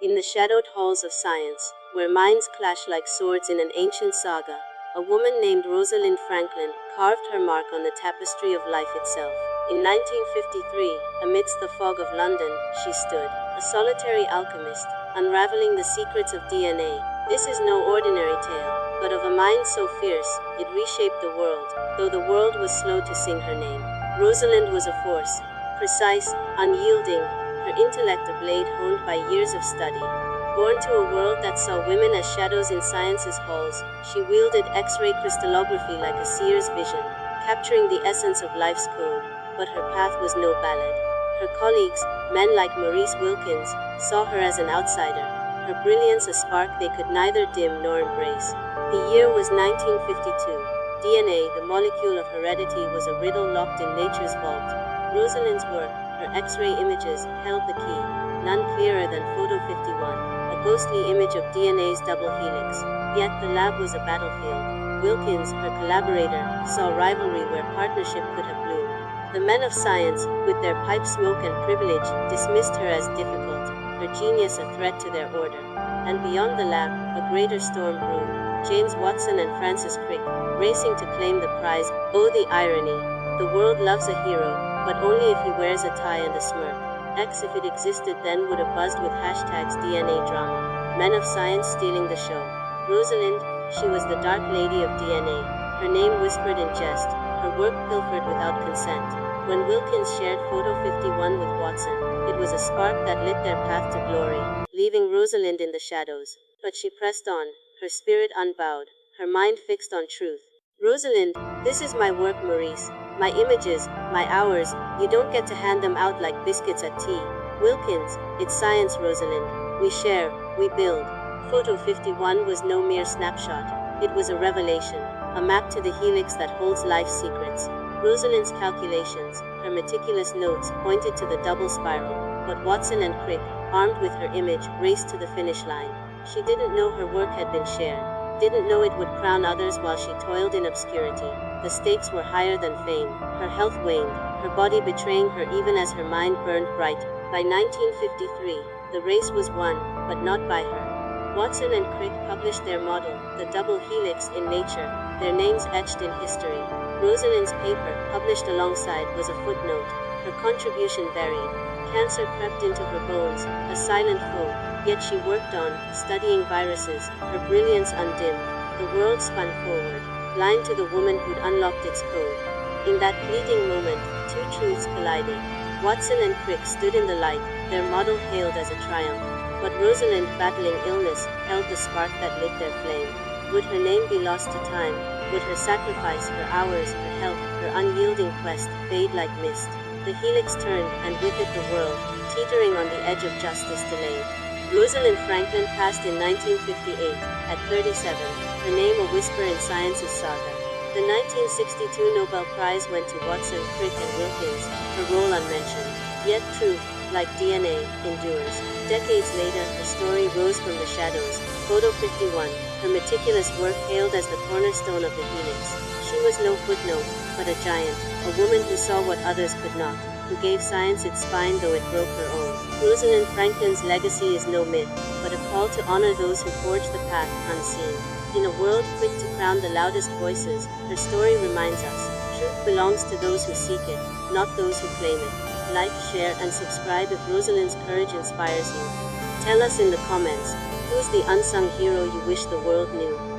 In the shadowed halls of science, where minds clash like swords in an ancient saga, a woman named Rosalind Franklin carved her mark on the tapestry of life itself. In 1953, amidst the fog of London, she stood, a solitary alchemist, unraveling the secrets of DNA. This is no ordinary tale, but of a mind so fierce, it reshaped the world, though the world was slow to sing her name. Rosalind was a force, precise, unyielding, her intellect a blade honed by years of study. Born to a world that saw women as shadows in science's halls, she wielded X-ray crystallography like a seer's vision, capturing the essence of life's code. But her path was no ballad. Her colleagues, men like Maurice Wilkins, saw her as an outsider, her brilliance a spark they could neither dim nor embrace. The year was 1952. DNA, the molecule of heredity, was a riddle locked in nature's vault. Rosalind's work, her X-ray images, held the key, none clearer than Photo 51, a ghostly image of DNA's double helix. Yet the lab was a battlefield. Wilkins, her collaborator, saw rivalry where partnership could have bloomed. The men of science, with their pipe smoke and privilege, dismissed her as difficult, her genius a threat to their order. And beyond the lab, a greater storm brewed. James Watson and Francis Crick, racing to claim the prize. Oh, the irony! The world loves a hero, but only if he wears a tie and a smirk. X, if it existed then, would have buzzed with hashtags DNA drama. Men of science stealing the show. Rosalind, she was the dark lady of DNA. Her name whispered in jest, her work pilfered without consent. When Wilkins shared Photo 51 with Watson, it was a spark that lit their path to glory, leaving Rosalind in the shadows. But she pressed on, her spirit unbowed, her mind fixed on truth. Rosalind, this is my work, Maurice. My images, my hours, you don't get to hand them out like biscuits at tea. Wilkins, it's science, Rosalind. We share, we build. Photo 51 was no mere snapshot. It was a revelation, a map to the helix that holds life's secrets. Rosalind's calculations, her meticulous notes, pointed to the double spiral, but Watson and Crick, armed with her image, raced to the finish line. She didn't know her work had been shared, didn't know it would crown others while she toiled in obscurity. The stakes were higher than fame. Her health waned, her body betraying her even as her mind burned bright. By 1953, the race was won, but not by her. Watson and Crick published their model, the double helix, in Nature, their names etched in history. Rosalind's paper, published alongside, was a footnote, her contribution buried. Cancer crept into her bones, a silent foe, yet she worked on, studying viruses, her brilliance undimmed. The world spun forward, blind to the woman who'd unlocked its code. In that fleeting moment, two truths collided. Watson and Crick stood in the light, their model hailed as a triumph. But Rosalind, battling illness, held the spark that lit their flame. Would her name be lost to time? Would her sacrifice, her hours, her health, her unyielding quest, fade like mist? The helix turned, and with it the world, teetering on the edge of justice delayed. Rosalind Franklin passed in 1958, at 37, her name a whisper in science's saga. The 1962 Nobel Prize went to Watson, Crick, and Wilkins, her role unmentioned. Yet truth, like DNA, endures. Decades later, a story rose from the shadows. Photo 51, her meticulous work hailed as the cornerstone of the helix. She was no footnote, but a giant, a woman who saw what others could not, who gave science its spine though it broke her own. Rosalind Franklin's legacy is no myth, but a call to honor those who forged the path unseen. In a world quick to crown the loudest voices, her story reminds us, truth belongs to those who seek it, not those who claim it. Like, share, and subscribe if Rosalind's courage inspires you. Tell us in the comments, who's the unsung hero you wish the world knew?